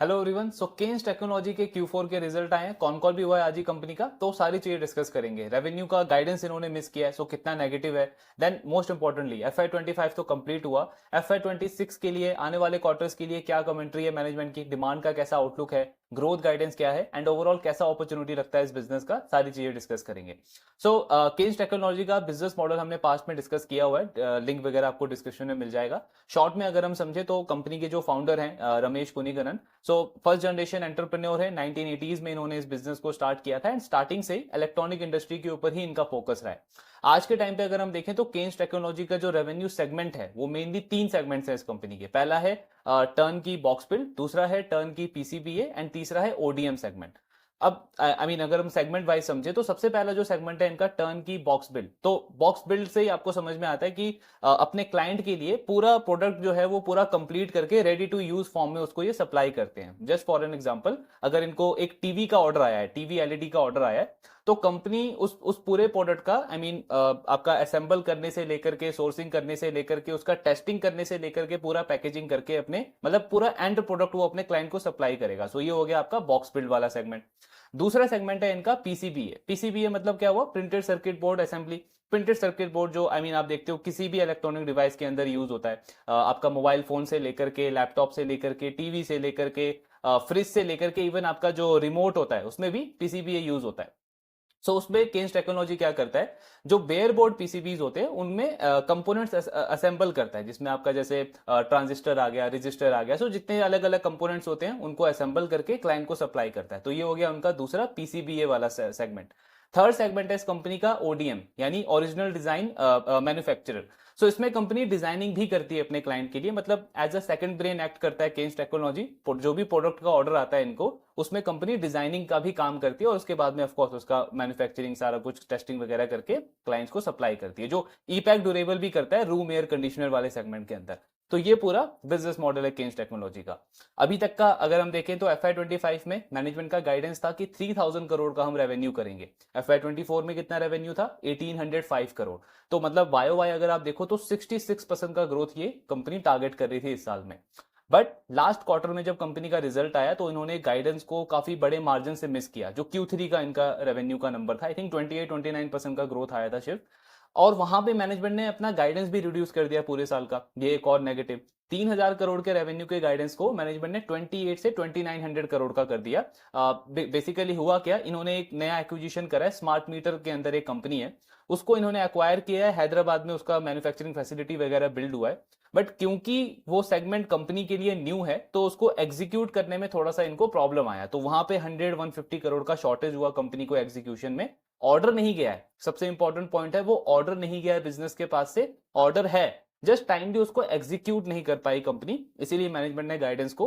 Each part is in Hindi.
Hello everyone. So Kaynes technology के Q4 के रिजल्ट आए हैं, कॉन कॉल भी हुआ है आज ही कंपनी का, तो सारी चीजें डिस्कस करेंगे। रेवेन्यू का गाइडेंस इन्होंने मिस किया है, सो कितना नेगेटिव है। देन मोस्ट इंपॉर्टेंटली FY25 तो कंप्लीट हुआ, FY26 के लिए आने वाले क्वार्टर्स के लिए क्या कमेंट्री है मैनेजमेंट की, डिमांड का कैसा आउटलुक है, ग्रोथ गाइडेंस क्या है एंड ओवरऑल कैसा अपॉर्चुनिटी लगता है इस बिजनेस का, सारी चीजें डिस्कस करेंगे। सो केन्स टेक्नोलॉजी का बिजनेस मॉडल हमने पास्ट में डिस्कस किया हुआ है, लिंक वगैरह आपको डिस्क्रिप्शन में मिल जाएगा। शॉर्ट में अगर हम समझे तो कंपनी के जो फाउंडर हैं रमेश पुनिगनन, सो फर्स्ट जनरेशन एंटरप्रेन्योर है। 1980s में इन्होंने इस बिजनेस को स्टार्ट किया था एंड स्टार्टिंग से इलेक्ट्रॉनिक इंडस्ट्री के ऊपर ही इनका फोकस रहा है। आज के टाइम पे अगर हम देखें तो केन्स टेक्नोलॉजी का जो रेवेन्यू सेगमेंट है वो मेनली तीन सेगमेंट्स है इस कंपनी के। पहला है टर्न की बॉक्स बिल्ड, दूसरा है टर्न की पीसीबीए एंड तीसरा है ओडीएम सेगमेंट। अब आई मीन अगर हम सेगमेंट वाइज समझे तो सबसे पहला जो सेगमेंट है इनका टर्न की बॉक्स बिल्ड, तो बॉक्स बिल्ड से ही आपको समझ में आता है कि अपने क्लाइंट के लिए पूरा प्रोडक्ट जो है वो पूरा कंप्लीट करके रेडी टू यूज फॉर्म में उसको ये सप्लाई करते हैं। जस्ट फॉर एन एग्जांपल, अगर इनको एक टीवी का ऑर्डर आया है, टीवी एलईडी का ऑर्डर आया है, तो कंपनी उस पूरे प्रोडक्ट का आई मीन आपका असेंबल करने से लेकर के, सोर्सिंग करने से लेकर के, उसका टेस्टिंग करने से लेकर के, पूरा पैकेजिंग करके अपने मतलब पूरा एंड प्रोडक्ट वो अपने क्लाइंट को सप्लाई करेगा। सो ये हो गया आपका बॉक्स बिल्ड वाला सेगमेंट। दूसरा सेगमेंट है इनका पीसीबीए। पीसीबीए मतलब क्या हुआ, printed circuit board assembly. Printed circuit board जो आई मीन आप देखते हो किसी भी इलेक्ट्रॉनिक डिवाइस के अंदर यूज होता है, आपका मोबाइल फोन से लेकर के, लैपटॉप से लेकर के, टीवी से लेकर के, फ्रिज से लेकर के, इवन आपका जो रिमोट होता है उसमें भी पीसीबीए यूज होता है। सो उसमें केन्स टेक्नोलॉजी क्या करता है, जो बेयर बोर्ड पीसीबीज होते हैं उनमें कंपोनेंट्स असेंबल करता है, जिसमें आपका जैसे ट्रांजिस्टर आ गया, रजिस्टर आ गया, सो जितने अलग अलग कंपोनेंट्स होते हैं उनको असेंबल करके क्लाइंट को सप्लाई करता है। तो ये हो गया उनका दूसरा पीसीबीए वाला सेगमेंट। थर्ड सेगमेंट है इस कंपनी का ओडीएम यानी ओरिजिनल डिजाइन मैन्युफैक्चरर। सो इसमें कंपनी डिजाइनिंग भी करती है अपने क्लाइंट के लिए, मतलब as a second brain act करता है केन्स टेक्नोलॉजी। जो भी प्रोडक्ट का ऑर्डर आता है इनको, उसमें कंपनी डिजाइनिंग का भी काम करती है और उसके बाद में ऑफ कोर्स उसका मैन्युफैक्चरिंग सारा कुछ टेस्टिंग वगैरह करके क्लाइंट्स को सप्लाई करती है, जो ई पैक ड्यूरेबल भी करता है रूम एयर कंडीशनर वाले सेगमेंट के अंदर। तो ये पूरा बिजनेस मॉडल है केन्स टेक्नोलॉजी का। अभी तक का अगर हम देखें तो FY25 में मैनेजमेंट का गाइडेंस था कि 3000 करोड़ का हम रेवेन्यू करेंगे। FY24 में कितना रेवेन्यू था, 1805 करोड़। तो मतलब वाई वाई अगर आप देखो तो 66% का ग्रोथ ये कंपनी टारगेट कर रही थी इस साल में। बट लास्ट क्वार्टर में जब कंपनी का रिजल्ट आया तो इन्होंने गाइडेंस को काफी बड़े मार्जिन से मिस किया। जो Q3 का इनका रेवेन्यू का नंबर था, आई थिंक 28-29% का ग्रोथ आया था सिर्फ, और वहां पे मैनेजमेंट ने अपना गाइडेंस भी रिड्यूस कर दिया पूरे साल का। ये एक और नेगेटिव, 3000 करोड़ के रेवेन्यू के गाइडेंस को मैनेजमेंट ने 28 से 2900 करोड़ का कर दिया। बेसिकली हुआ क्या, इन्होंने एक नया एक्विजिशन करा है, स्मार्ट मीटर के अंदर एक कंपनी है, उसको इन्होंने एक्वायर किया है हैदराबाद में, उसका मैन्युफैक्चरिंग फैसिलिटी वगैरह बिल्ड हुआ है। बट क्योंकि वो सेगमेंट कंपनी के लिए न्यू है तो उसको एग्जीक्यूट करने में थोड़ा सा इनको प्रॉब्लम आया, तो वहां पे 150 करोड़ का शॉर्टेज हुआ कंपनी को एग्जीक्यूशन में। ऑर्डर नहीं गया है, सबसे इंपॉर्टेंट पॉइंट है, वो ऑर्डर नहीं गया है बिजनेस के पास से, ऑर्डर है, जस्ट टाइमली उसको एग्जीक्यूट नहीं कर पाई कंपनी, इसीलिए मैनेजमेंट ने गाइडेंस को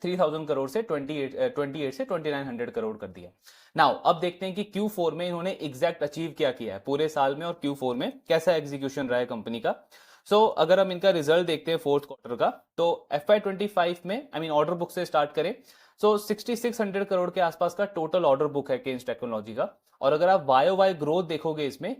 3000 करोड़ से 28 से 2900 करोड़ कर दिया। नाउ अब देखते हैं कि Q4 में इन्होंने एग्जैक्ट अचीव क्या किया है पूरे साल में, और Q4 में कैसा एग्जीक्यूशन रहा है कंपनी का। अगर हम इनका रिजल्ट देखते हैं फोर्थ क्वार्टर का, तो FY25 में आई मीन ऑर्डर बुक से स्टार्ट करें, 6600 करोड़ के आसपास का टोटल ऑर्डर बुक है केन्स टेक्नोलॉजी का। और अगर आप वाई वाई ग्रोथ देखोगे इसमें,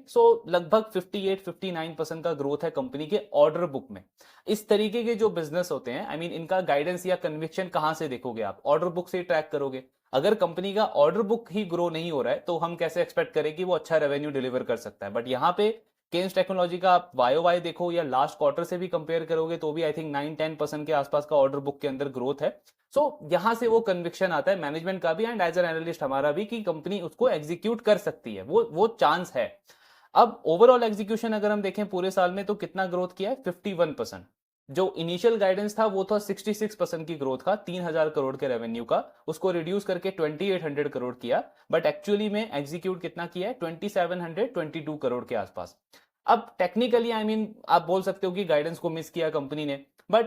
लगभग 58-59% का ग्रोथ है कंपनी के ऑर्डर बुक में। इस तरीके के जो बिजनेस होते हैं, आई मीन इनका गाइडेंस या कन्विक्शन कहां से देखोगे आप, ऑर्डर बुक से ट्रैक करोगे। अगर कंपनी का ऑर्डर बुक ही ग्रो नहीं हो रहा है तो हम कैसे एक्सपेक्ट करें कि वो अच्छा रेवेन्यू डिलीवर कर सकता है। बट यहाँ पे केन्स टेक्नोलॉजी का आप वाई वाई देखो या लास्ट क्वार्टर से भी कंपेयर करोगे तो भी आई थिंक 9-10% के आसपास का ऑर्डर बुक के अंदर ग्रोथ है। यहां से वो कन्विक्शन आता है मैनेजमेंट का भी एंड एज एन एनालिस्ट हमारा भी कि कंपनी उसको एग्जीक्यूट कर सकती है, वो चांस है। अब ओवरऑल एग्जीक्यूशन अगर हम देखें पूरे साल में तो कितना ग्रोथ किया है, 51%। जो इनिशियल गाइडेंस था वो था 66% की ग्रोथ का, 3000 करोड़ के रेवेन्यू का, उसको रिड्यूस करके 2800 करोड़ किया। बट एक्चुअली में एग्जीक्यूट कितना किया है, 2722 करोड़ के आसपास। अब टेक्निकली आई मीन आप बोल सकते हो कि गाइडेंस को मिस किया कंपनी ने, बट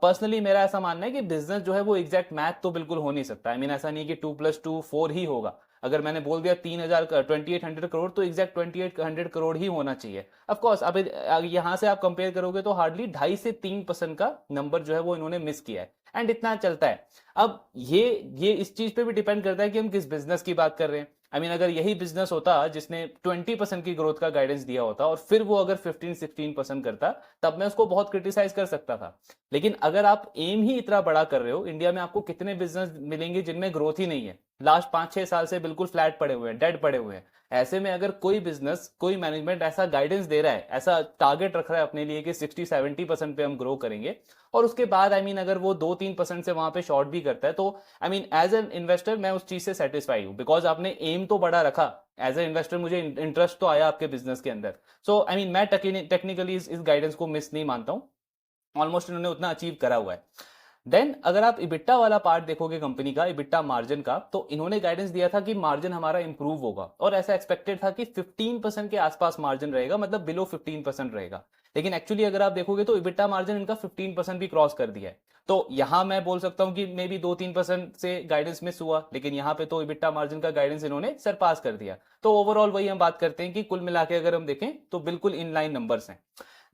पर्सनली मेरा ऐसा मानना है कि बिजनेस जो है वो एग्जैक्ट मैथ तो बिल्कुल हो नहीं सकता। आई मीन ऐसा नहीं कि 2+2 4 ही होगा। अगर मैंने बोल दिया 3000 2800 करोड़ तो एग्जैक्ट 2800 करोड़ ही होना चाहिए। ऑफ कोर्स अब यहां से आप कंपेयर करोगे तो हार्डली 2.5 से 3% का नंबर जो है वो इन्होंने मिस किया है, एंड इतना चलता है। अब ये इस चीज पे भी डिपेंड करता है कि हम किस बिजनेस की बात कर रहे हैं। अगर यही बिजनेस होता जिसने 20% की ग्रोथ का गाइडेंस दिया होता और फिर वो अगर 15-16% करता, तब मैं उसको बहुत क्रिटिसाइज कर सकता था। लेकिन अगर आप एम ही इतना बड़ा कर रहे हो, इंडिया में आपको कितने बिजनेस मिलेंगे जिनमें ग्रोथ ही नहीं है, लास्ट 5-6 साल से बिल्कुल फ्लैट पड़े हुए हैं, डेड पड़े हुए हैं। ऐसे में अगर कोई बिजनेस, कोई मैनेजमेंट ऐसा गाइडेंस दे रहा है, ऐसा टारगेट रख रहा है अपने लिए कि 60-70% पे हम ग्रो करेंगे, और उसके बाद अगर वो 2-3% से वहां पे शॉर्ट भी करता है, तो एज एन इन्वेस्टर मैं उस चीज से सेटिस्फाई हूं, बिकॉज आपने एम तो बड़ा रखा। एज ए इन्वेस्टर मुझे इंटरेस्ट तो आया आपके बिजनेस के अंदर। सो मैं टेक्निकली इस गाइडेंस को मिस नहीं मानता हूं। ऑलमोस्ट इन्होंने उतना अचीव करा हुआ है। देन अगर आप इबिट्टा वाला पार्ट देखोगे कंपनी का, इबिट्टा मार्जिन का, तो इन्होंने गाइडेंस दिया था कि मार्जिन हमारा इंप्रूव होगा, और ऐसा एक्सपेक्टेड था कि 15% के आसपास मार्जिन रहेगा, मतलब बिलो 15% रहेगा। लेकिन एक्चुअली अगर आप देखोगे तो इबिट्टा मार्जिन इनका 15% भी क्रॉस कर दिया है। तो यहां मैं बोल सकता हूं कि मे बी 2-3% से गाइडेंस मिस हुआ, लेकिन यहां पे तो इबिट्टा मार्जिन का गाइडेंस इन्होंने सरपास कर दिया। तो ओवरऑल वही हम बात करते हैं कि कुल मिला के अगर हम देखें तो बिल्कुल इन लाइन नंबर्स हैं।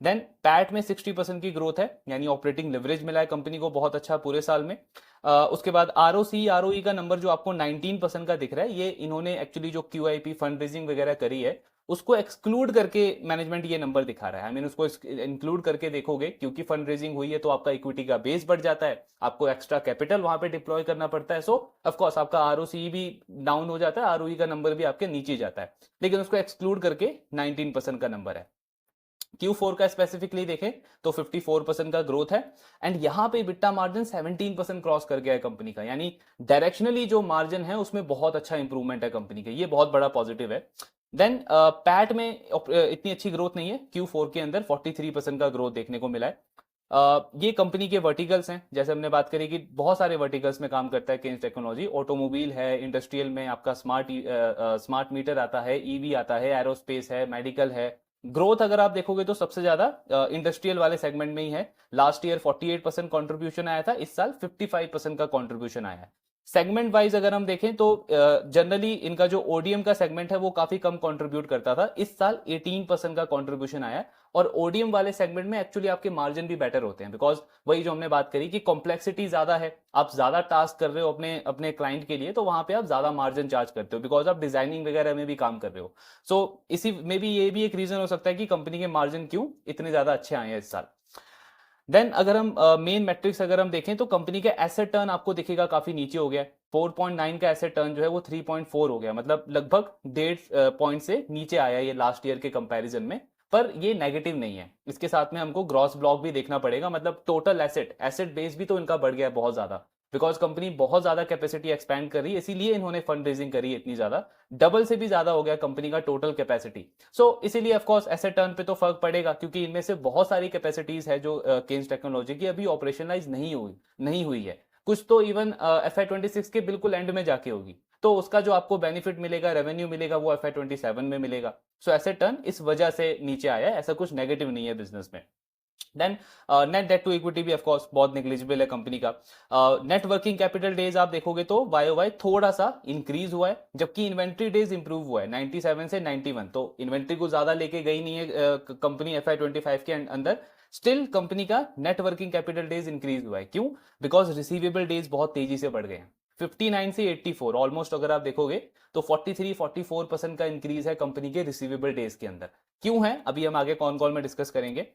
देन पैट में 60% की ग्रोथ है, यानी ऑपरेटिंग लिवरेज मिला है कंपनी को बहुत अच्छा पूरे साल में। उसके बाद आरओसी आरओई का नंबर जो आपको 19% का दिख रहा है, ये इन्होंने एक्चुअली जो क्यूआईपी फंड रेजिंग वगैरह करी है उसको एक्सक्लूड करके मैनेजमेंट ये नंबर दिखा रहा है। उसको इंक्लूड करके देखोगे, क्योंकि फंड रेजिंग हुई है तो आपका इक्विटी का बेस बढ़ जाता है, आपको एक्स्ट्रा कैपिटल वहां पे डिप्लॉय करना पड़ता है। सो ऑफकोर्स आपका आरओसी भी डाउन हो जाता है, आरओई का नंबर भी आपके नीचे जाता है, लेकिन उसको एक्सक्लूड करके 19% का नंबर है। Q4 का स्पेसिफिकली देखें तो 54% का ग्रोथ है, एंड यहां पे बिट्टा मार्जिन 17% क्रॉस कर गया है कंपनी का, यानी डायरेक्शनली जो मार्जिन है उसमें बहुत अच्छा इंप्रूवमेंट है कंपनी का, ये बहुत बड़ा पॉजिटिव है। देन पैट में इतनी अच्छी ग्रोथ नहीं है, Q4 के अंदर 43% का ग्रोथ देखने को मिला है। ये कंपनी के वर्टिकल्स हैं, जैसे हमने बात करी कि बहुत सारे वर्टिकल्स में काम करता है केन्स टेक्नोलॉजी। ऑटोमोबाइल है, इंडस्ट्रियल में आपका स्मार्ट मीटर आता है, ईवी आता है, एरोस्पेस है, मेडिकल है। ग्रोथ अगर आप देखोगे तो सबसे ज्यादा इंडस्ट्रियल वाले सेगमेंट में ही है। लास्ट ईयर 48% कंट्रीब्यूशन आया था, इस साल 55% का कंट्रीब्यूशन आया है। सेगमेंट वाइज अगर हम देखें तो जनरली इनका जो ओडीएम का सेगमेंट है वो काफी कम कंट्रीब्यूट करता था, इस साल 18% का कंट्रीब्यूशन आया है। और ओडीएम वाले सेगमेंट में एक्चुअली आपके मार्जिन भी बेटर होते हैं, बिकॉज वही जो हमने बात करी कि कॉम्प्लेक्सिटी ज्यादा है, आप ज्यादा टास्क कर रहे हो अपने अपने क्लाइंट के लिए, तो वहां पे आप ज्यादा मार्जिन चार्ज करते हो, बिकॉज आप डिजाइनिंग वगैरह में भी काम कर रहे हो। सो इसी में भी ये भी एक रीजन हो सकता है कि कंपनी के मार्जिन क्यों इतने ज्यादा अच्छे आए हैं इस साल। देन अगर हम मेन मैट्रिक्स अगर हम देखें तो कंपनी का एसेट टर्न आपको दिखेगा काफी नीचे हो गया है। 4.9 का एसेट टर्न जो है वो 3.4 हो गया, मतलब लगभग 1.5 पॉइंट से नीचे आया ये लास्ट ईयर के कंपैरिजन में। पर ये नेगेटिव नहीं है, इसके साथ में हमको ग्रॉस ब्लॉक भी देखना पड़ेगा, मतलब टोटल एसेट एसेट बेस भी तो इनका बढ़ गया है बहुत ज्यादा, बिकॉज कंपनी बहुत ज्यादा कैपेसिटी एक्सपैंड कर रही है, इसीलिए इन्होंने फंड रेजिंग करी है इतनी ज्यादा, डबल से भी ज्यादा हो गया कंपनी का टोटल कैपेसिटी। सो इसीलिए ऑफकोर्स एसेट टर्न पे तो फर्क पड़ेगा, क्योंकि इनमें से बहुत सारी कैपेसिटीज है जो केन्स टेक्नोलॉजी की अभी ऑपरेशनलाइज नहीं हुई है। कुछ तो इवन FY26 के बिल्कुल एंड में जाके होगी, तो उसका जो आपको बेनिफिट मिलेगा, रेवेन्यू मिलेगा, वो FY27 में मिलेगा। सो एसेट टर्न इस वजह से नीचे आया है, ऐसा कुछ नेगेटिव नहीं है बिजनेस में। Then net debt to equity भी ऑफकोर्स बहुत नेग्लिजिबल है कंपनी का। नेट वर्किंग कैपिटल डेज आप देखोगे तो वाई वाई थोड़ा सा इंक्रीज हुआ है, जबकि इन्वेंट्री डेज इंप्रूव हुआ है 97 से 91, तो इन्वेंट्री को ज्यादा लेके गई नहीं है कंपनी FY25 के अंदर। स्टिल कंपनी का net working capital days increase हुआ है, क्यों? बिकॉज रिसीवेबल डेज बहुत तेजी से बढ़ गए हैं, 59 से 84 ऑलमोस्ट अगर आप देखोगे तो 43-44% का इंक्रीज है कंपनी के रिसीवेबल डेज के अंदर। क्यों है अभी हम आगे कॉन कॉल में डिस्कस करेंगे।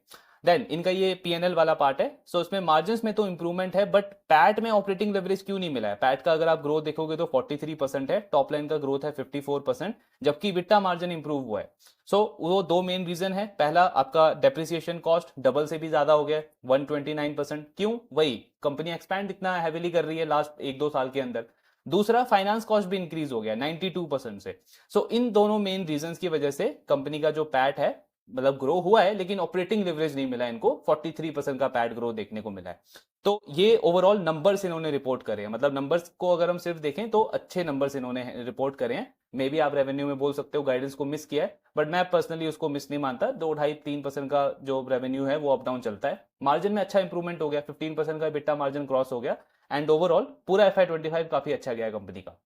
देन इनका ये पीएनएल वाला पार्ट है, सो इसमें मार्जिन में तो इंप्रूवमेंट है, बट पैट में ऑपरेटिंग लेवरेज क्यों नहीं मिला है? पैट का अगर आप ग्रोथ देखोगे तो 43% है, टॉप लाइन का ग्रोथ है 54%, जबकि बिट्टा मार्जिन इंप्रूव हुआ है। सो वो दो मेन रीजन है, पहला आपका डेप्रिसिएशन कॉस्ट डबल से भी ज्यादा हो गया 129%, क्यों? वही कंपनी एक्सपैंड इतना हैविली कर रही है लास्ट 1-2 साल के अंदर। दूसरा फाइनेंस कॉस्ट भी इंक्रीज हो गया 92% से। सो इन दोनों मेन रीजंस की वजह से कंपनी का जो पैट है मतलब ग्रो हुआ है, लेकिन ऑपरेटिंग लिवरेज नहीं मिला इनको, 43% का पैट ग्रो देखने को मिला है। तो ये ओवरऑल नंबर्स इन्होंने रिपोर्ट करे हैं, मतलब नंबर्स को अगर हम सिर्फ देखें तो अच्छे नंबर्स इन्होंने रिपोर्ट करे हैं। मे बी आप रेवेन्यू में बोल सकते हो गाइडेंस को मिस किया है, बट मैं पर्सनली उसको मिस नहीं मानता। 2-2.5-3% का जो रेवेन्यू है वो अप डाउन चलता है। मार्जिन में अच्छा इंप्रूवमेंट हो गया, 15% का बिट्टा मार्जिन क्रॉस हो गया, एंड ओवरऑल पूरा FY25 काफी अच्छा गया कंपनी का।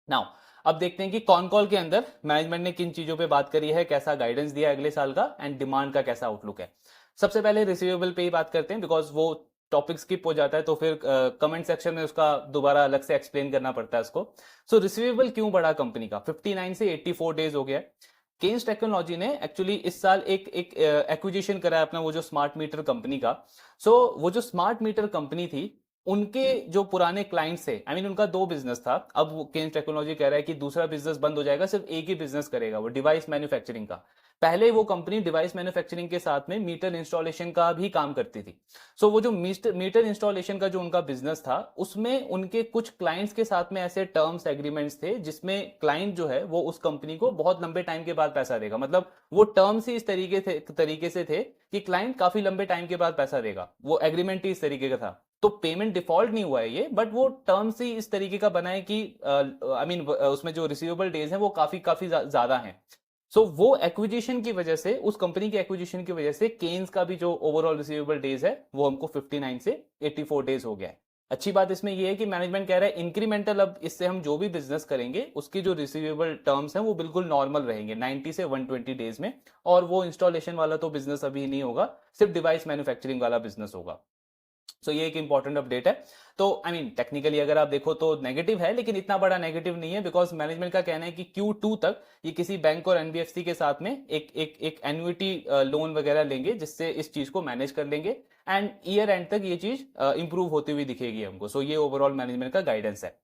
नाउ अब देखते हैं कि कॉन कॉल के अंदर मैनेजमेंट ने किन चीजों पे बात करी है, कैसा गाइडेंस दिया है अगले साल का, एंड डिमांड का कैसा आउटलुक है। सबसे पहले रिसीवेबल पे ही बात करते हैं, बिकॉज वो टॉपिक स्किप हो जाता है तो फिर कमेंट सेक्शन में उसका दोबारा अलग से एक्सप्लेन करना पड़ता है उसको। सो रिसीवेबल क्यों बढ़ा कंपनी का, 59 से 84 डेज हो गया। केन्स टेक्नोलॉजी ने एक्चुअली इस साल एक एक एक्विजिशन करा है अपना, वो जो स्मार्ट मीटर कंपनी का। सो वो जो स्मार्ट मीटर कंपनी थी, उनके जो पुराने क्लाइंट्स थे, आई मीन उनका 2 बिजनेस था। अब वो केन्स टेक्नोलॉजी कह रहा है कि दूसरा बिजनेस बंद हो जाएगा, सिर्फ एक ही बिजनेस करेगा, वो डिवाइस मैन्युफैक्चरिंग का। पहले वो कंपनी डिवाइस मैन्युफैक्चरिंग के साथ में मीटर इंस्टॉलेशन का भी काम करती थी। सो वो जो मीटर इंस्टॉलेशन का जो उनका बिजनेस था, उसमें उनके कुछ क्लाइंट्स के साथ में ऐसे टर्म्स एग्रीमेंट्स थे जिसमें क्लाइंट जो है वो उस कंपनी को बहुत लंबे टाइम के बाद पैसा देगा। मतलब वो टर्म्स ही इस तरीके से थे कि क्लाइंट काफी लंबे टाइम के बाद पैसा देगा, वो एग्रीमेंट ही इस तरीके का था। तो पेमेंट डिफॉल्ट नहीं हुआ है ये, बट वो टर्म्स ही इस तरीके का बना है कि आई मीन उसमें जो रिसीवेबल डेज हैं वो काफी काफी ज्यादा हैं। सो वो एक्विजिशन की वजह से, उस कंपनी की एक्विजिशन की वजह से केन्स का भी जो ओवरऑल रिसीवेबल डेज है वो हमको 59 से 84 डेज हो गया है। अच्छी बात इसमें ये है कि मैनेजमेंट कह रहा है इंक्रीमेंटल, अब इससे हम जो भी बिजनेस करेंगे उसकी जो रिसीवेबल टर्म्स हैं वो बिल्कुल नॉर्मल रहेंगे 90 से 120 डेज में। और वो इंस्टॉलेशन वाला तो बिजनेस अभी नहीं होगा, सिर्फ डिवाइस मैन्युफैक्चरिंग वाला बिजनेस होगा। सो ये एक इंपॉर्टेंट अपडेट है। तो आई मीन टेक्निकली अगर आप देखो तो नेगेटिव है, लेकिन इतना बड़ा नेगेटिव नहीं है, बिकॉज मैनेजमेंट का कहना है कि Q2 तक ये किसी बैंक और एनबीएफसी के साथ में एक एन्युइटी लोन वगैरह लेंगे, जिससे इस चीज को मैनेज कर लेंगे एंड ईयर एंड तक ये चीज इंप्रूव होती हुई दिखेगी हमको। सो ये ओवरऑल मैनेजमेंट का गाइडेंस है।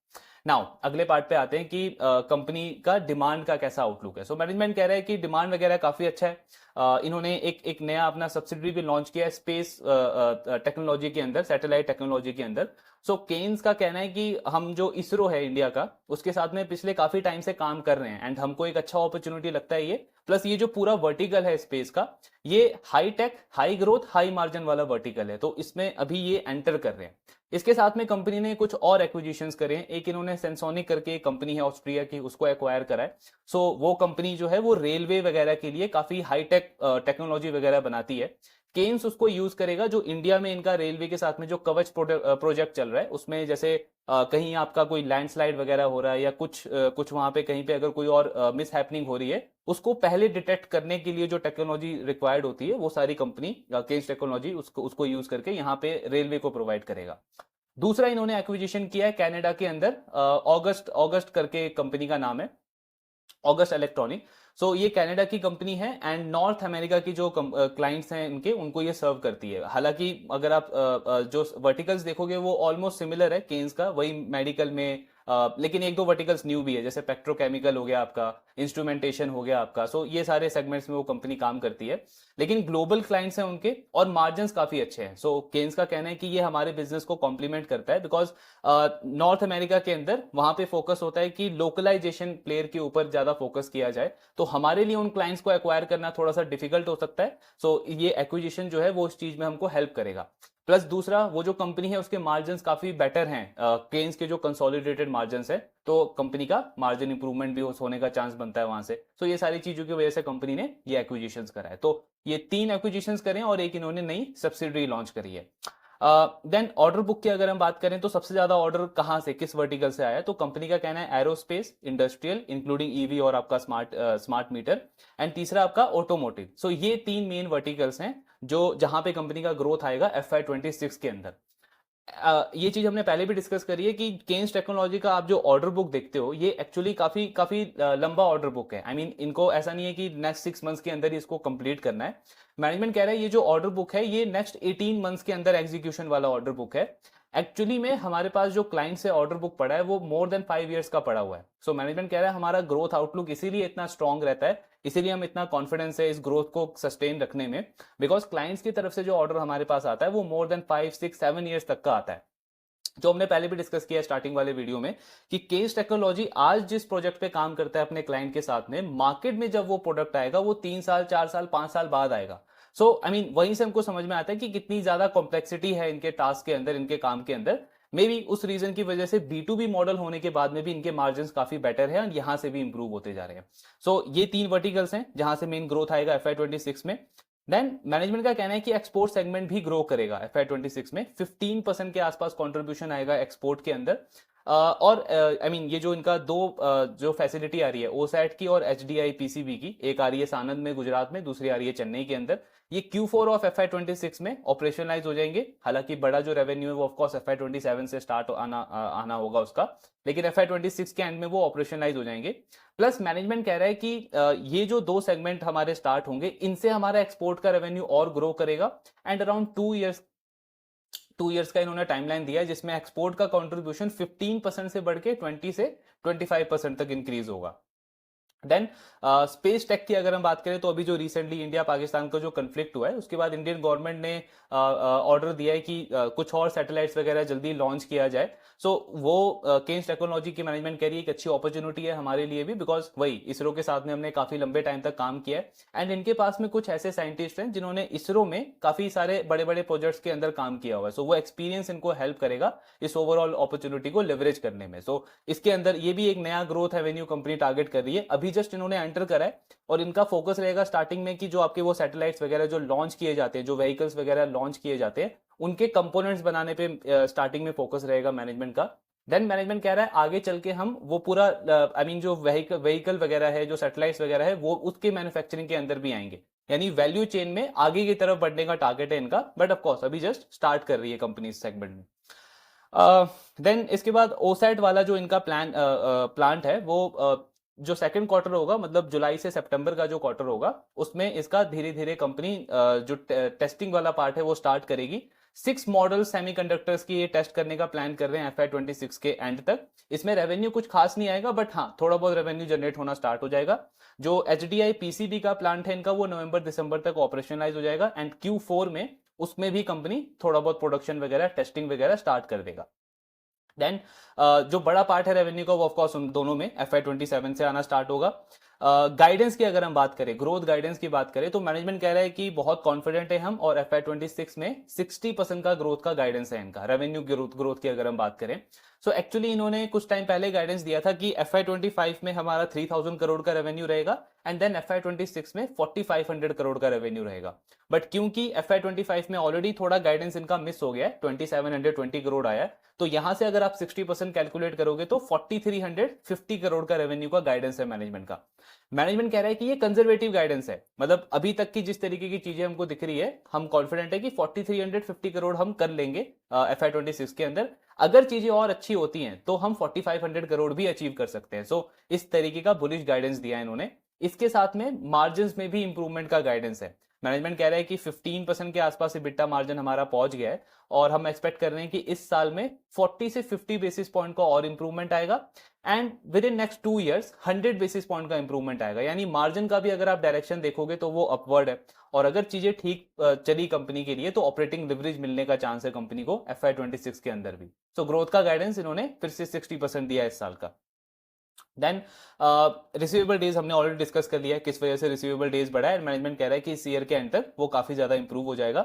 नाउ अगले पार्ट पे आते हैं कि कंपनी का डिमांड का कैसा आउटलुक है। सो मैनेजमेंट कह रहा है कि डिमांड वगैरह काफी अच्छा है। इन्होंने एक नया अपना सब्सिडरी भी लॉन्च किया है स्पेस टेक्नोलॉजी के अंदर, सैटेलाइट टेक्नोलॉजी के अंदर। सो केन्स का कहना है कि हम जो इसरो है इंडिया का, उसके साथ में पिछले काफी टाइम से काम कर रहे हैं एंड हमको एक अच्छा अपॉर्चुनिटी लगता है ये। प्लस ये जो पूरा वर्टिकल है स्पेस का, ये high tech, high growth, high margin वाला वर्टिकल है, तो इसमें अभी ये एंटर कर रहे हैं। इसके साथ में कंपनी ने कुछ और एक्विजिशंस करे हैं। एक इन्होंने सेंसोनिक करके एक कंपनी है ऑस्ट्रिया की, उसको एक्वायर करा है। सो वो कंपनी जो है वो रेलवे वगैरह के लिए काफी हाईटेक टेक्नोलॉजी वगैरह बनाती है। केन्स उसको यूज करेगा जो इंडिया में इनका रेलवे के साथ में जो कवच प्रोजेक्ट चल रहा है उसमें, जैसे कहीं आपका कोई लैंडस्लाइड वगैरह हो रहा है या कुछ वहां पे कहीं पे अगर कोई और मिस हैपनिंग हो रही है, उसको पहले डिटेक्ट करने के लिए जो टेक्नोलॉजी रिक्वायर्ड होती है वो सारी कंपनी केन्स टेक्नोलॉजी उसको यूज करके यहाँ पे रेलवे को प्रोवाइड करेगा। दूसरा इन्होंने एक्विजिशन किया है कनाडा के अंदर, ऑगस्ट करके कंपनी का नाम है, ऑगस्ट इलेक्ट्रॉनिक। सो ये कनाडा की कंपनी है एंड नॉर्थ अमेरिका की जो क्लाइंट्स हैं इनके, उनको ये सर्व करती है। हालांकि अगर आप जो वर्टिकल्स देखोगे वो ऑलमोस्ट सिमिलर है केन्स का, वही मेडिकल में, लेकिन एक दो वर्टिकल्स न्यू भी है, जैसे पेट्रोकेमिकल हो गया आपका, इंस्ट्रूमेंटेशन हो गया आपका। सो ये सारे सेगमेंट्स में वो कंपनी काम करती है, लेकिन ग्लोबल क्लाइंट्स हैं उनके और मार्जिन्स काफी अच्छे हैं। सो केन्स का कहना है कि ये हमारे बिजनेस को कॉम्प्लीमेंट करता है, बिकॉज नॉर्थ अमेरिका के अंदर वहां पे फोकस होता है कि लोकलाइजेशन प्लेयर के ऊपर ज्यादा फोकस किया जाए, तो हमारे लिए उन क्लाइंट्स को एक्वायर करना थोड़ा सा डिफिकल्ट हो सकता है। सो ये एक्विजिशन जो है वो इस चीज में हमको हेल्प करेगा। प्लस दूसरा, वो जो कंपनी है उसके मार्जिन्स काफी बेटर हैं केन्स के जो कंसोलिडेटेड मार्जिन्स है, तो कंपनी का मार्जिन इंप्रूवमेंट भी होने का चांस बनता है वहां से। तो ये सारी चीजों की वजह से कंपनी ने ये एक्विजिशंस करा है। तो ये 3 एक्विजिशंस करें और एक इन्होंने नई सब्सिडरी लॉन्च करी है। देन ऑर्डर बुक की अगर हम बात करें तो सबसे ज्यादा ऑर्डर कहां से, किस वर्टिकल से आया, तो कंपनी का कहना है एरोस्पेस, इंडस्ट्रियल इंक्लूडिंग ईवी और आपका स्मार्ट मीटर, एंड तीसरा आपका ऑटोमोटिव। सो ये 3 मेन वर्टिकल्स हैं जो जहां पे कंपनी का ग्रोथ आएगा FY26 के अंदर। ये चीज हमने पहले भी डिस्कस करी है कि केन्स टेक्नोलॉजी का आप जो ऑर्डर बुक देखते हो ये एक्चुअली काफी काफी लंबा ऑर्डर बुक है। आई मीन इनको ऐसा नहीं है कि नेक्स्ट 6 मंथ्स के अंदर ही इसको कंप्लीट करना है। मैनेजमेंट कह रहा है ये जो ऑर्डर बुक है ये नेक्स्ट 18 मंथ्स के अंदर एग्जीक्यूशन वाला ऑर्डर बुक है। एक्चुअली में हमारे पास जो क्लाइंट से ऑर्डर बुक पड़ा है वो मोर देन 5 ईयर्स का पड़ा हुआ है। सो मैनेजमेंट कह रहा है हमारा ग्रोथ आउटलुक इसीलिए इतना स्ट्रांग रहता है, इसीलिए हम इतना कॉन्फिडेंस है इस ग्रोथ को सस्टेन रखने में, बिकॉज क्लाइंट्स की तरफ से जो ऑर्डर हमारे पास आता है वो मोर देन 5, 6, 7 ईयर्स तक का आता है। जो हमने पहले भी डिस्कस किया स्टार्टिंग वाले वीडियो में कि केन्स टेक्नोलॉजी आज जिस प्रोजेक्ट पे काम करता है अपने क्लाइंट के साथ में, मार्केट में जब वो प्रोडक्ट आएगा वो 3 साल, 4 साल, 5 साल बाद आएगा। सो आई मीन वहीं से हमको समझ में आता है कि कितनी ज्यादा कॉम्प्लेक्सिटी है इनके टास्क के अंदर, इनके काम के अंदर। मे बी उस रीजन की वजह से B2B मॉडल होने के बाद में भी इनके मार्जिन काफी बेटर है और यहां से भी इंप्रूव होते जा रहे हैं। सो ये 3 वर्टिकल्स हैं जहां से मेन ग्रोथ आएगा FY26 में। देन मैनेजमेंट का कहना है कि एक्सपोर्ट सेगमेंट भी ग्रो करेगा FY26 में, 15% के आसपास कंट्रीब्यूशन आएगा एक्सपोर्ट के अंदर। और आई मीन ये जो इनका दो जो फैसिलिटी आ रही है ओसैट की और एचडीआई पीसीबी की, एक आ रही है सानंद में गुजरात में, दूसरी आ रही है चेन्नई के अंदर, ये Q4 ऑफ FY26 में ऑपरेशनलाइज हो जाएंगे। हालांकि बड़ा जो रेवेन्यू है वो ऑफकोर्स FY27 से स्टार्ट आना होगा उसका, लेकिन FY26 के एंड में वो ऑपरेशनलाइज हो जाएंगे। प्लस मैनेजमेंट कह रहा है कि ये जो दो सेगमेंट हमारे स्टार्ट होंगे, इनसे हमारा एक्सपोर्ट का रेवेन्यू और ग्रो करेगा। एंड अराउंड 2 इयर्स का इन्होंने टाइमलाइन दिया है, जिसमें एक्सपोर्ट का कंट्रीब्यूशन 15% से बढ़ के 20 से 25% तक इंक्रीज होगा। देन स्पेस टेक की अगर हम बात करें, तो अभी जो रिसेंटली इंडिया पाकिस्तान का जो कंफ्लिक्ट हुआ है, उसके बाद इंडियन गवर्नमेंट ने ऑर्डर दिया है कि कुछ और सैटेलाइट्स वगैरह जल्दी लॉन्च किया जाए। सो वो केन्स टेक्नोलॉजी की मैनेजमेंट कह रही है एक अच्छी अपॉर्चुनिटी है हमारे लिए भी, बिकॉज वही इसरो के साथ में हमने काफी लंबे टाइम तक काम किया है, एंड इनके पास में कुछ ऐसे साइंटिस्ट हैं जिन्होंने इसरो में काफी सारे बड़े बड़े प्रोजेक्ट्स के अंदर काम किया हुआ है। सो वो एक्सपीरियंस इनको हेल्प करेगा इस ओवरऑल अपॉर्चुनिटी को लेवरेज करने में। सो इसके अंदर ये भी एक नया ग्रोथ एवेन्यू कंपनी टारगेट कर रही है। अभी जस्ट इन्होंने एंटर करा है, और इनका फोकस रहेगा स्टार्टिंग में कि जो आपके वो सैटेलाइट्स वगैरह जो लॉन्च किए जाते हैं, जो व्हीकल्स वगैरह लॉन्च किए जाते हैं, उनके कंपोनेंट्स बनाने पे स्टार्टिंग में फोकस रहेगा मैनेजमेंट का। देन मैनेजमेंट कह रहा है आगे चल के हम वो पूरा आई मीन जो व्हीकल वगैरह है, जो सैटेलाइट्स वगैरह है, वो उसके मैन्युफैक्चरिंग के अंदर भी आएंगे, यानी वैल्यू चेन में आगे की तरफ बढ़ने का टारगेट है इनका। बट ऑफकोर्स अभी जस्ट स्टार्ट कर रही है कंपनी इस सेगमेंट में। देन इसके बाद ओसैट वाला जो इनका प्लांट है, वो जो सेकंड क्वार्टर होगा, मतलब जुलाई से सितंबर का जो क्वार्टर होगा, उसमें इसका धीरे धीरे कंपनी जो टेस्टिंग वाला पार्ट है वो स्टार्ट करेगी। 6 मॉडल सेमीकंडक्टर्स की ये टेस्ट करने का प्लान कर रहे हैं FY26 के एंड तक। इसमें रेवेन्यू कुछ खास नहीं आएगा, बट हाँ थोड़ा बहुत रेवेन्यू जनरेट होना स्टार्ट हो जाएगा। जो HDI PCB का प्लांट है इनका, वो नवंबर दिसंबर तक ऑपरेशनलाइज हो जाएगा, एंड Q4 में उसमें भी कंपनी थोड़ा बहुत प्रोडक्शन वगैरह, टेस्टिंग वगैरह स्टार्ट कर देगा। देन जो बड़ा पार्ट है रेवेन्यू का, वो ऑफकोर्स उन दोनों में FY27 से आना स्टार्ट होगा। गाइडेंस की अगर हम बात करें, ग्रोथ गाइडेंस की बात करें, तो मैनेजमेंट कह रहा है कि बहुत कॉन्फिडेंट है हम, और FY26 में 60% का ग्रोथ का गाइडेंस है इनका, रेवेन्यू ग्रोथ की अगर हम बात करें। सो एक्चुअली इन्होंने कुछ टाइम पहले गाइडेंस दिया था कि FY25 में हमारा 3000 करोड़ का रेवेन्यू रहेगा, एंड देन FY26 में 4500 करोड़ का रेवेन्यू रहेगा। बट क्योंकि FY25 में ऑलरेडी थोड़ा गाइडेंस इनका मिस हो गया है, 2720 करोड़ आया है, तो यहां से अगर आप 60% कैलकुलेट करोगे तो 4350 करोड़ का रेवेन्यू का गाइडेंस है मैनेजमेंट का। मैनेजमेंट कह रहा है कि ये कंजर्वेटिव गाइडेंस है, मतलब अभी तक की जिस तरीके की चीजें हमको दिख रही है, हम कॉन्फिडेंट है कि 4350 करोड़ हम कर लेंगे FY26 के अंदर। अगर चीजें और अच्छी होती हैं तो हम 4500 करोड़ भी अचीव कर सकते हैं। सो इस तरीके का बुलिश गाइडेंस दिया है इन्होंने। इसके साथ में मार्जिन में भी इंप्रूवमेंट का गाइडेंस है। मैनेजमेंट कह रहा है कि 15% के आसपास EBITDA मार्जिन हमारा पहुंच गया है, और हम एक्सपेक्ट कर रहे हैं कि इस साल में 40 से 50 बेसिस पॉइंट का और इंप्रूवमेंट आएगा, and with in next 2 years 100 basis point का इंप्रूवमेंट आएगा। यानी मार्जिन का भी अगर आप डायरेक्शन देखोगे तो वो अपवर्ड है, और अगर चीजें ठीक चली कंपनी के लिए तो ऑपरेटिंग लिवरेज मिलने का चांस है कंपनी को FY26 के अंदर भी। सो ग्रोथ का गाइडेंस इन्होंने फिर से 60% दिया है इस साल का। देन रिसीवेबल डेज हमने ऑलरेडी डिस्कस कर लिया है, किस वजह से रिसीवेबल डेज बढ़ा है। मैनेजमेंट कह रहा है कि इस ईयर के एंड तक वो काफी ज्यादा इंप्रूव हो जाएगा।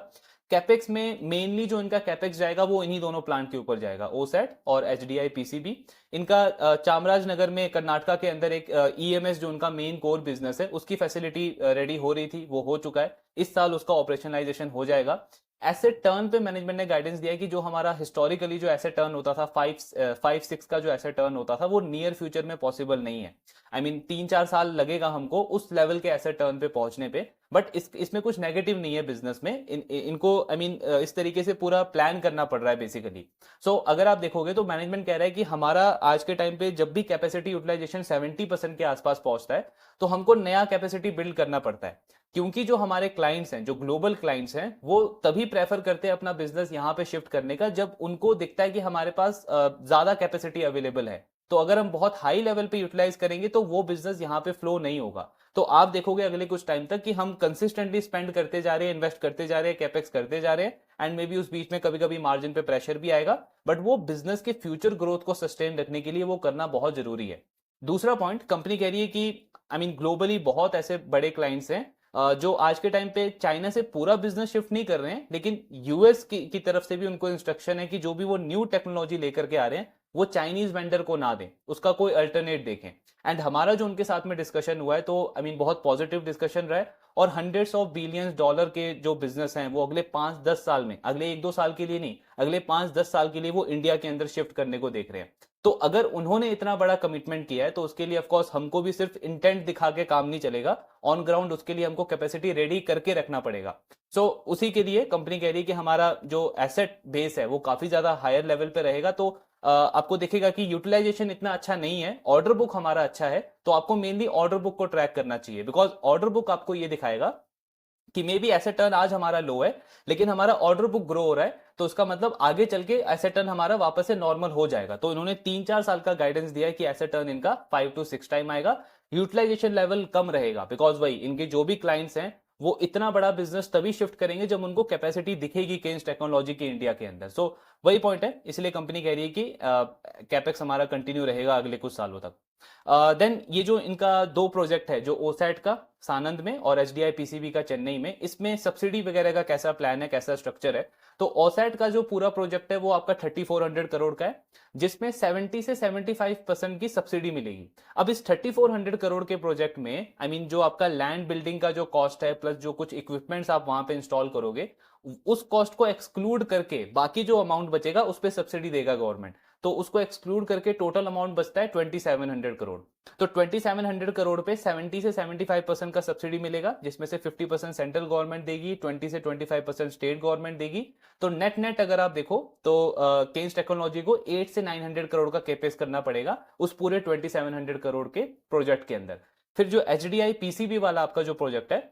कैपेक्स में मेनली जो इनका कैपेक्स जाएगा वो इन्हीं दोनों प्लांट के ऊपर जाएगा, ओसैट और HDI PCB। इनका चामराजनगर में कर्नाटका के अंदर एक EMS जो उनका मेन कोर बिजनेस है, उसकी फैसिलिटी रेडी हो रही थी, वो हो चुका है। इस साल उसका ऑपरेशनलाइजेशन हो जाएगा। एसेट टर्न पे मैनेजमेंट ने गाइडेंस दिया है कि जो हमारा हिस्टोरिकली जो एसेट टर्न होता था 5-6 का जो एसेट टर्न होता था, वो नियर फ्यूचर में पॉसिबल नहीं है। आई मीन 3-4 साल लगेगा हमको उस लेवल के एसेट टर्न पे पहुंचने पे। बट इसमें कुछ नेगेटिव नहीं है बिजनेस में, इनको आई मीन इस तरीके से पूरा प्लान करना पड़ रहा है बेसिकली। सो अगर आप देखोगे तो मैनेजमेंट कह रहा है कि हमारा आज के टाइम पे जब भी कैपेसिटी यूटिलाइजेशन 70% के आसपास पहुंचता है, तो हमको नया कैपेसिटी बिल्ड करना पड़ता है, क्योंकि जो हमारे क्लाइंट्स हैं, जो ग्लोबल क्लाइंट्स हैं, वो तभी प्रेफर करते हैं अपना बिजनेस यहाँ पे शिफ्ट करने का जब उनको दिखता है कि हमारे पास ज्यादा कैपेसिटी अवेलेबल है। तो अगर हम बहुत हाई लेवल पे यूटिलाइज करेंगे तो वो बिजनेस यहाँ पे फ्लो नहीं होगा। तो आप देखोगे अगले कुछ टाइम तक कि हम कंसिस्टेंटली स्पेंड करते जा रहे हैं, इन्वेस्ट करते जा रहे हैं, कैपेक्स करते जा रहे हैं, एंड मे बी उस बीच में कभी कभी मार्जिन पे प्रेशर भी आएगा, बट वो बिजनेस के फ्यूचर ग्रोथ को सस्टेन रखने के लिए वो करना बहुत जरूरी है। दूसरा पॉइंट, कंपनी कह रही है कि आई मीन ग्लोबली बहुत ऐसे बड़े क्लाइंट्स हैं जो आज के टाइम पे चाइना से पूरा बिजनेस शिफ्ट नहीं कर रहे हैं, लेकिन यूएस की तरफ से भी उनको इंस्ट्रक्शन है कि जो भी वो न्यू टेक्नोलॉजी लेकर के आ रहे हैं वो चाइनीज वेंडर को ना दें, उसका कोई अल्टरनेट देखें। एंड हमारा जो उनके साथ में डिस्कशन हुआ है, तो आई मीन बहुत पॉजिटिव डिस्कशन रहा है, और हंड्रेड्स ऑफ बिलियंस डॉलर के जो बिजनेस हैं वो अगले 5-10 साल में, अगले 1-2 साल के लिए नहीं, अगले 5-10 साल के लिए वो इंडिया के अंदर शिफ्ट करने को देख रहे हैं। तो अगर उन्होंने इतना बड़ा कमिटमेंट किया है तो उसके लिए ऑफकोर्स हमको भी सिर्फ इंटेंट दिखा के काम नहीं चलेगा, ऑन ग्राउंड उसके लिए हमको कैपेसिटी रेडी करके रखना पड़ेगा। सो उसी के लिए कंपनी कह रही है कि हमारा जो एसेट बेस है वो काफी ज्यादा हायर लेवल पे रहेगा। तो आपको दिखेगा कि यूटिलाइजेशन इतना अच्छा नहीं है, ऑर्डर बुक हमारा अच्छा है, तो आपको मेनली ऑर्डर बुक को ट्रैक करना चाहिए, बिकॉज ऑर्डर बुक आपको ये दिखाएगा कि मे बी एसेट टर्न आज हमारा लो है लेकिन हमारा ऑर्डर बुक ग्रो हो रहा है, तो उसका मतलब आगे चल के एसेट टर्न हमारा वापस से नॉर्मल हो जाएगा। तो इन्होंने 3-4 साल का गाइडेंस दिया है कि एसेट टर्न इनका 5-6 टाइम आएगा, यूटिलाइजेशन लेवल कम रहेगा, बिकॉज वही इनके जो भी क्लाइंट्स हैं वो इतना बड़ा बिजनेस तभी शिफ्ट करेंगे जब उनको कैपेसिटी दिखेगी केन्स टेक्नोलॉजी के इंडिया के अंदर। सो वही पॉइंट है, इसलिए कंपनी कह रही है कि कैपेक्स हमारा कंटिन्यू रहेगा अगले कुछ सालों तक। देन ये जो इनका 2 प्रोजेक्ट है, जो ओसैट का सानंद में और एचडीआई पीसीबी का चेन्नई में, इसमें सब्सिडी वगैरह का कैसा प्लान है, कैसा स्ट्रक्चर है। तो ओसैट का जो पूरा प्रोजेक्ट है वो आपका 3400 करोड़ का है, जिसमें 70 से 75% की सब्सिडी मिलेगी। अब इस 3400 करोड़ के प्रोजेक्ट में जो आपका लैंड बिल्डिंग का जो कॉस्ट है प्लस जो कुछ इक्विपमेंट्स आप वहां पे इंस्टॉल करोगे, उस कॉस्ट को एक्सक्लूड करके बाकी जो अमाउंट बचेगा उस पर सब्सिडी देगा गवर्नमेंट। तो उसको एक्सक्लूड करके टोटल अमाउंट बचता है 2700 करोड़। तो 2700 करोड़ पे 70 से 75% का सब्सिडी मिलेगा, जिसमें से 50% सेंट्रल गवर्नमेंट देगी, 20 से 25% स्टेट गवर्नमेंट देगी। तो नेट नेट अगर आप देखो तो केन्स टेक्नोलॉजी को 8 से 900 करोड़ का केपेक्स करना पड़ेगा उस पूरे 2700 करोड़ के प्रोजेक्ट के अंदर। फिर जो एचडीआई पीसीबी वाला आपका जो प्रोजेक्ट है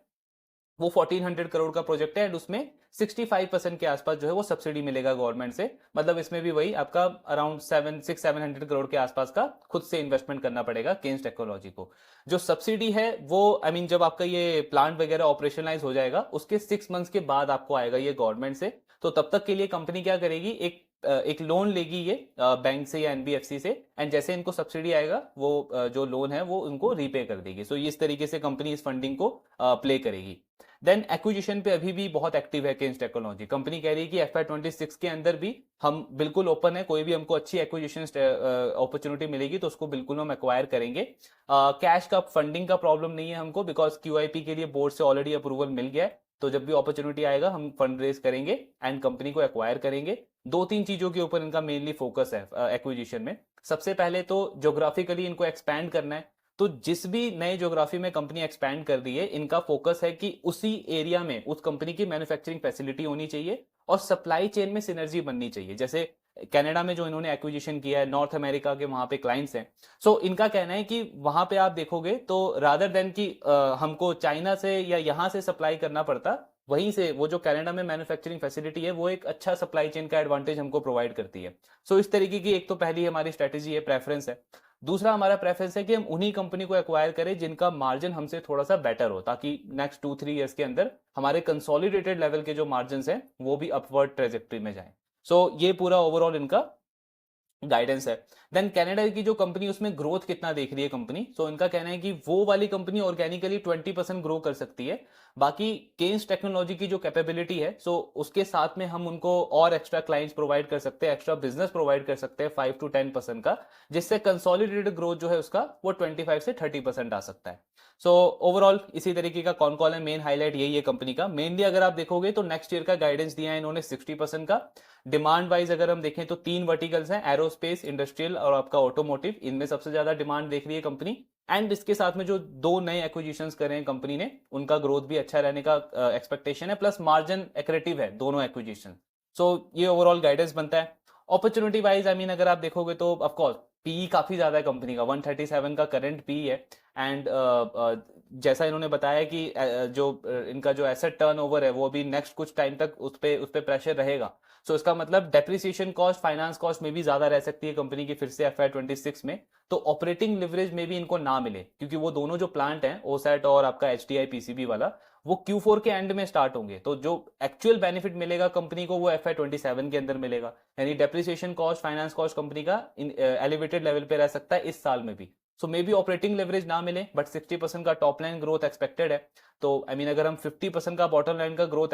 वो 1400 करोड़ का प्रोजेक्ट है, एंड उसमें 65% के आसपास जो है वो सब्सिडी मिलेगा गवर्नमेंट से। मतलब इसमें भी वही आपका अराउंड 700 करोड़ के आसपास का खुद से इन्वेस्टमेंट करना पड़ेगा केन्स टेक्नोलॉजी को। जो सब्सिडी है वो जब आपका ये प्लांट वगैरह ऑपरेशनलाइज हो जाएगा उसके 6 मंथ्स के बाद आपको आएगा ये गवर्नमेंट से। तो तब तक के लिए कंपनी क्या करेगी, एक लोन लेगी ये बैंक से या एनबीएफसी से, एंड जैसे इनको सब्सिडी आएगा वो जो लोन है वो उनको रीपे कर देगी। सो इस तरीके से कंपनी इस फंडिंग को प्ले करेगी। देन एक्विजिशन पे अभी भी बहुत एक्टिव है केन्स टेक्नोलॉजी। कंपनी कह रही है कि FY26 के अंदर भी हम बिल्कुल ओपन है, कोई भी हमको अच्छी एक्विजिशन अपॉर्चुनिटी मिलेगी तो उसको बिल्कुल हम एक्वायर करेंगे। कैश का फंडिंग का प्रॉब्लम नहीं है हमको, बिकॉज QIP के लिए बोर्ड से ऑलरेडी अप्रूवल मिल गया है। तो जब भी अपॉर्चुनिटी आएगा हम फंड रेज करेंगे एंड कंपनी को एक्वायर करेंगे। 2-3 चीजों के ऊपर इनका मेनली फोकस है एक्विजिशन में। सबसे पहले तो ज्योग्राफिकली इनको एक्सपैंड करना है। तो जिस भी नए ज्योग्राफी में कंपनी एक्सपैंड कर रही है, इनका फोकस है कि उसी एरिया में उस कंपनी की मैन्युफैक्चरिंग फैसिलिटी होनी चाहिए और सप्लाई चेन में सिनर्जी बननी चाहिए। जैसे कनाडा में जो इन्होंने एक्विजिशन किया है, नॉर्थ अमेरिका के वहां पे क्लाइंट्स हैं। सो इनका कहना है कि वहां पे आप देखोगे तो रादर देन कि हमको चाइना से या यहां से सप्लाई करना पड़ता, वहीं से वो जो कनाडा में मैन्युफैक्चरिंग फैसिलिटी है वो एक अच्छा सप्लाई चेन का एडवांटेज हमको प्रोवाइड करती है। सो इस तरीके की एक तो पहली हमारी स्ट्रेटेजी है, प्रेफरेंस है। दूसरा हमारा प्रेफरेंस है कि हम उन्हीं कंपनी को एक्वायर करें जिनका मार्जिन हमसे थोड़ा सा बेटर हो, ताकि नेक्स्ट 2-3 ईयर्स के अंदर हमारे कंसोलिडेटेड लेवल के जो मार्जिन हैं वो भी अपवर्ड ट्रेजेक्टरी में जाएं। सो ये पूरा ओवरऑल इनका गाइडेंस है। देन कनाडा की जो कंपनी, उसमें ग्रोथ कितना देख रही है कंपनी। सो इनका कहना है कि वो वाली कंपनी ऑर्गेनिकली 20% ग्रो कर सकती है। बाकी केन्स टेक्नोलॉजी की जो कैपेबिलिटी है, सो उसके साथ में हम उनको और एक्स्ट्रा क्लाइंट्स प्रोवाइड कर सकते हैं, एक्स्ट्रा बिजनेस प्रोवाइड कर सकते हैं 5 to 10% का, जिससे कंसोलिडेटेड ग्रोथ जो है उसका वो 25 से 30% आ सकता है। सो ओवरऑल इसी तरीके का कौन कॉल है, मेन हाईलाइट यही है कंपनी का। मेनली अगर आप देखोगे तो नेक्स्ट ईयर का गाइडेंस दिया है इन्होंने 60% का। डिमांड वाइज अगर हम देखें तो 3 वर्टिकल्स हैं, एरोस्पेस, इंडस्ट्रियल और आपका ऑटोमोटिव। इनमें सबसे ज्यादा डिमांड देख रही है कंपनी। एंड इसके साथ में जो 2 नए एक्विजिशंस करे हैं कंपनी ने, उनका ग्रोथ भी अच्छा रहने का एक्सपेक्टेशन है, प्लस मार्जिन एक्रेटिव है दोनों एक्विजिशन। सो ये ओवरऑल गाइडेंस बनता है। अपॉर्चुनिटी वाइज अगर आप देखोगे तो ऑफकोर्स पीई काफी ज्यादा है कंपनी का, 137 का करंट पीई है। एंड जैसा इन्होंने बताया कि जो इनका जो एसेट टर्नओवर है वो अभी नेक्स्ट कुछ टाइम तक उस पे प्रेशर रहेगा। सो इसका मतलब डेप्रिसिएशन कॉस्ट, फाइनेंस कॉस्ट में भी ज्यादा रह सकती है कंपनी की फिर से FY26 में। तो ऑपरेटिंग लिवरेज में भी इनको ना मिले, क्योंकि वो दोनों जो प्लांट हैं ओसैट और आपका एचडीआई पीसीबी वाला, वो Q4 के एंड में स्टार्ट होंगे। तो जो एक्चुअल बेनिफिट मिलेगा कंपनी को वो FY27 के अंदर मिलेगा। यानी depreciation cost, finance cost company का एलिवेटेड लेवल पे रह सकता है इस साल में भी। सो मे बी ऑपरेटिंग लेवरेज ना मिले, बट 60% का टॉप लाइन ग्रोथ एक्सपेक्टेड है। तो अगर हम 50% का बॉटम लाइन का ग्रोथ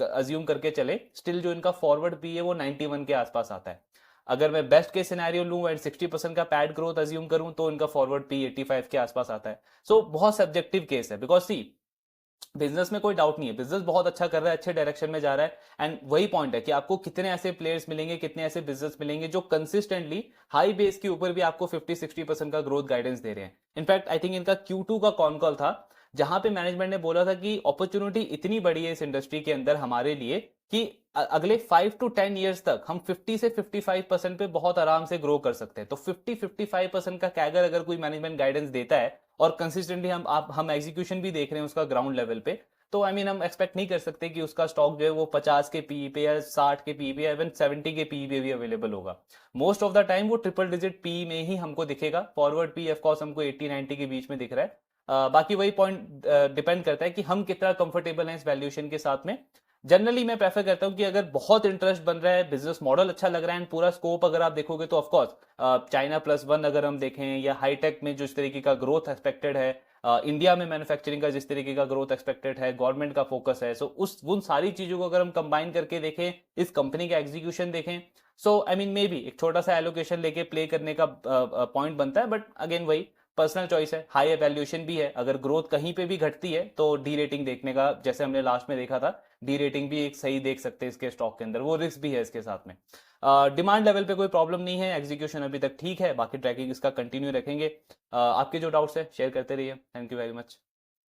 अज्यूम करके चले, स्टिल जो इनका फॉरवर्ड पी है वो 91 के आसपास आता है। अगर मैं बेस्ट केस सिनेरियो लूं एंड 60% का पैड ग्रोथ अज्यूम करूं तो इनका फॉरवर्ड पी 85 के आसपास आता है। सो बहुत सब्जेक्टिव केस है, बिकॉज सी बिजनेस में कोई डाउट नहीं है, बिजनेस बहुत अच्छा कर रहा है, अच्छे डायरेक्शन में जा रहा है। एंड वही पॉइंट है कि आपको कितने ऐसे प्लेयर्स मिलेंगे, कितने ऐसे बिजनेस मिलेंगे जो कंसिस्टेंटली हाई बेस के ऊपर भी आपको 50-60% का ग्रोथ गाइडेंस दे रहे हैं। इनफैक्ट आई थिंक इनका Q2 का कॉन कॉल था जहां पे मैनेजमेंट ने बोला था कि अपॉर्चुनिटी इतनी बड़ी है इस इंडस्ट्री के अंदर हमारे लिए कि अगले 5 to 10 ईयर्स तक हम 50 से 55% पे बहुत आराम से ग्रो कर सकते हैं। तो 50-55% का कैगर अगर कोई मैनेजमेंट गाइडेंस देता है और कंसिस्टेंटली हम एग्जीक्यूशन भी देख रहे हैं उसका ग्राउंड लेवल पे, तो आई मीन हम एक्सपेक्ट नहीं कर सकते कि उसका स्टॉक जो है वो 50 के पी पे या 60 के पी पे या इवन 70 के पी पे भी अवेलेबल होगा। मोस्ट ऑफ द टाइम वो ट्रिपल डिजिट पी में ही हमको दिखेगा। फॉरवर्ड पी ऑफ कोर्स हमको 80-90 के बीच में दिख रहा है। बाकी वही पॉइंट डिपेंड करता है कि हम कितना कंफर्टेबल हैं इस वैल्यूएशन के साथ में। जनरली मैं प्रेफर करता हूं कि अगर बहुत इंटरेस्ट बन रहा है, बिजनेस मॉडल अच्छा लग रहा है, पूरा स्कोप अगर आप देखोगे तो ऑफकोर्स China+1 अगर हम देखें, या हाईटेक में जो इस तरीके का ग्रोथ एक्सपेक्टेड है, इंडिया में मैन्युफैक्चरिंग का जिस तरीके का ग्रोथ एक्सपेक्टेड है, गवर्नमेंट का फोकस है, सो उन सारी चीजों को अगर हम कंबाइन करके देखें, इस कंपनी का एग्जीक्यूशन देखें, सो आई मीन मे बी एक छोटा सा एलोकेशन लेके प्ले करने का पॉइंट बनता है। बट अगेन वही पर्सनल चॉइस है, हाई वैल्यूएशन भी है, अगर ग्रोथ कहीं पे भी घटती है तो डी रेटिंग देखने का, जैसे हमने लास्ट में देखा था, डी रेटिंग भी एक सही देख सकते हैं इसके स्टॉक के अंदर, वो रिस्क भी है इसके साथ में। डिमांड लेवल पे कोई प्रॉब्लम नहीं है, एग्जीक्यूशन अभी तक ठीक है, बाकी ट्रैकिंग इसका कंटिन्यू रखेंगे। आपके जो डाउट्स है शेयर करते रहिए। Thank you very much.